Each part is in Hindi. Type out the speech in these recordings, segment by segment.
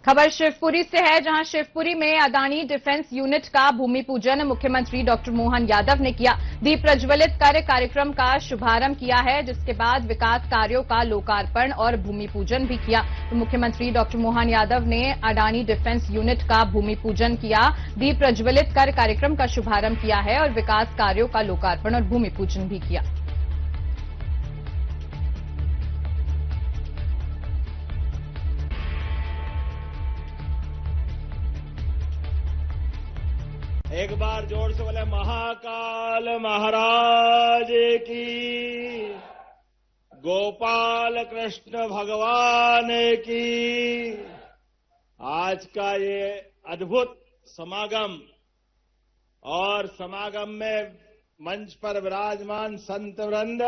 खबर शिवपुरी से है, जहां शिवपुरी में अडानी डिफेंस यूनिट का भूमि पूजन मुख्यमंत्री डॉक्टर मोहन यादव ने किया। दीप प्रज्वलित कर कार्यक्रम का शुभारंभ किया है, जिसके बाद विकास कार्यों का लोकार्पण और भूमि पूजन भी किया। तो मुख्यमंत्री डॉक्टर मोहन यादव ने अडानी डिफेंस यूनिट का भूमि पूजन किया, दीप प्रज्वलित कर कार्यक्रम का शुभारंभ किया है और विकास कार्यों का लोकार्पण और भूमि पूजन भी किया। एक बार जोर से बोले महाकाल महाराज की, गोपाल कृष्ण भगवान की। आज का ये अद्भुत समागम और समागम में मंच पर विराजमान संत वृंद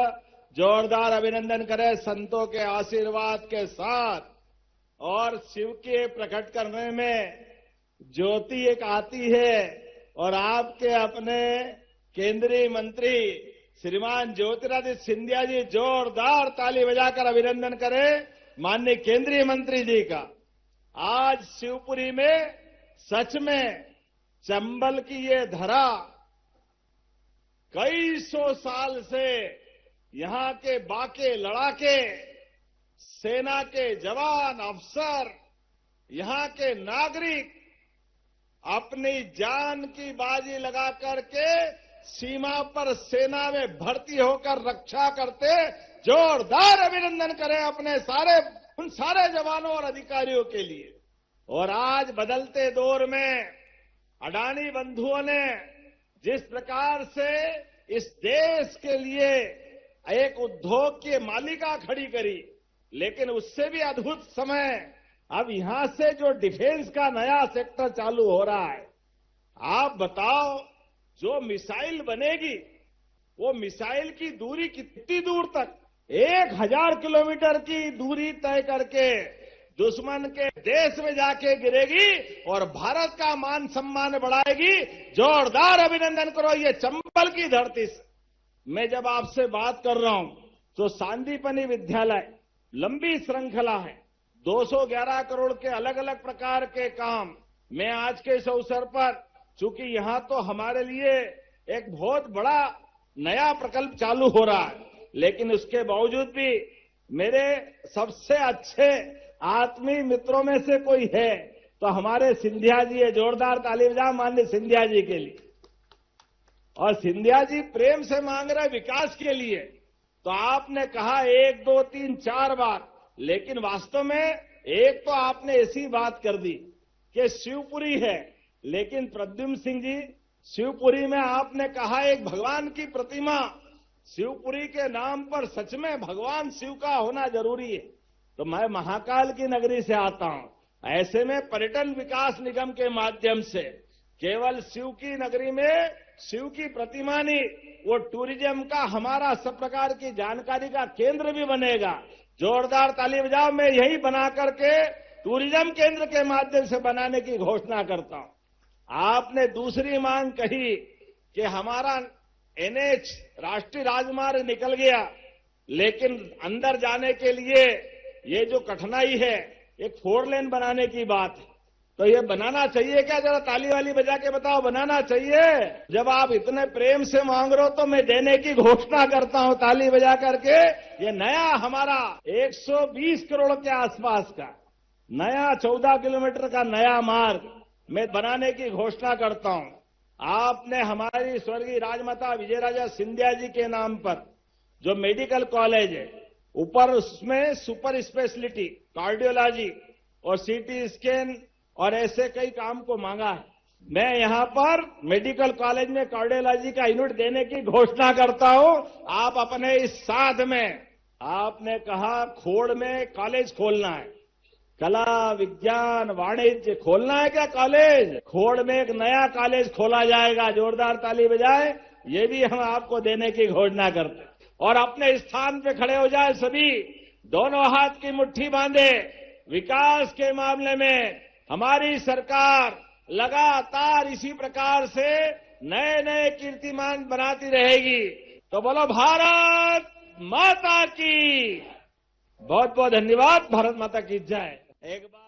जोरदार अभिनंदन करें संतों के आशीर्वाद के साथ। और शिव के प्रकट करने में ज्योति एक आती है और आपके अपने केंद्रीय मंत्री श्रीमान ज्योतिरादित्य सिंधिया जी जोरदार ताली बजाकर अभिनंदन करें माननीय केंद्रीय मंत्री जी का। आज शिवपुरी में सच में चंबल की ये धरा कई सौ साल से यहां के बाके लड़ाके, सेना के जवान अफसर, यहां के नागरिक अपनी जान की बाजी लगा करके सीमा पर सेना में भर्ती होकर रक्षा करते। जोरदार अभिनंदन करें अपने उन सारे जवानों और अधिकारियों के लिए। और आज बदलते दौर में अडानी बंधुओं ने जिस प्रकार से इस देश के लिए एक उद्योग की मालिका खड़ी करी, लेकिन उससे भी अद्भुत समय अब यहां से जो डिफेंस का नया सेक्टर चालू हो रहा है। आप बताओ, जो मिसाइल बनेगी वो मिसाइल की दूरी कितनी दूर तक, 1000 किलोमीटर की दूरी तय करके दुश्मन के देश में जाके गिरेगी और भारत का मान सम्मान बढ़ाएगी। जोरदार अभिनंदन करो ये चंबल की धरती से। मैं जब आपसे बात कर रहा हूं तो सांदीपनि विद्यालय लंबी श्रृंखला है, 211 करोड़ के अलग अलग प्रकार के काम। मैं आज के इस अवसर पर, चूंकि यहां तो हमारे लिए एक बहुत बड़ा नया प्रकल्प चालू हो रहा है, लेकिन उसके बावजूद भी मेरे सबसे अच्छे आत्मीय मित्रों में से कोई है तो हमारे सिंधिया जी है। जोरदार ताली बजाओ माननीय सिंधिया जी के लिए। और सिंधिया जी प्रेम से मांग रहे विकास के लिए, तो आपने कहा 1 2 3 4 बार, लेकिन वास्तव में एक तो आपने ऐसी बात कर दी कि शिवपुरी है, लेकिन प्रद्युम्न सिंह जी शिवपुरी में आपने कहा एक भगवान की प्रतिमा, शिवपुरी के नाम पर सच में भगवान शिव का होना जरूरी है। तो मैं महाकाल की नगरी से आता हूं। ऐसे में पर्यटन विकास निगम के माध्यम से केवल शिव की नगरी में शिव की प्रतिमा नहीं, वो टूरिज्म का हमारा सब प्रकार की जानकारी का केंद्र भी बनेगा। जोरदार ताली बजाओ। मैं यही बना करके टूरिज्म केंद्र के माध्यम से बनाने की घोषणा करता हूं। आपने दूसरी मांग कही कि हमारा एनएच राष्ट्रीय राजमार्ग निकल गया, लेकिन अंदर जाने के लिए ये जो कठिनाई है, एक 4 लेन बनाने की बात है। तो ये बनाना चाहिए क्या? जरा ताली वाली बजा के बताओ, बनाना चाहिए? जब आप इतने प्रेम से मांग रहे हो तो मैं देने की घोषणा करता हूं ताली बजा करके। ये नया हमारा 120 करोड़ के आसपास का नया 14 किलोमीटर का नया मार्ग मैं बनाने की घोषणा करता हूं। आपने हमारी स्वर्गीय राजमाता विजयराजा सिंधिया जी के नाम पर जो मेडिकल कॉलेज है, ऊपर उसमें सुपर स्पेशलिटी, कार्डियोलॉजी और सीटी स्कैन और ऐसे कई काम को मांगा है। मैं यहां पर मेडिकल कॉलेज में कार्डियोलॉजी का यूनिट देने की घोषणा करता हूं। आप अपने इस साथ में, आपने कहा खोड़ में कॉलेज खोलना है, कला विज्ञान वाणिज्य खोलना है क्या कॉलेज? खोड़ में एक नया कॉलेज खोला जाएगा। जोरदार ताली बजाए। ये भी हम आपको देने की घोषणा करते हैं। और अपने स्थान पे खड़े हो जाए सभी, दोनों हाथ की मुट्ठी बांधे। विकास के मामले में हमारी सरकार लगातार इसी प्रकार से नए नए कीर्तिमान बनाती रहेगी। तो बोलो भारत माता की। बहुत बहुत धन्यवाद। भारत माता की जय। एक बार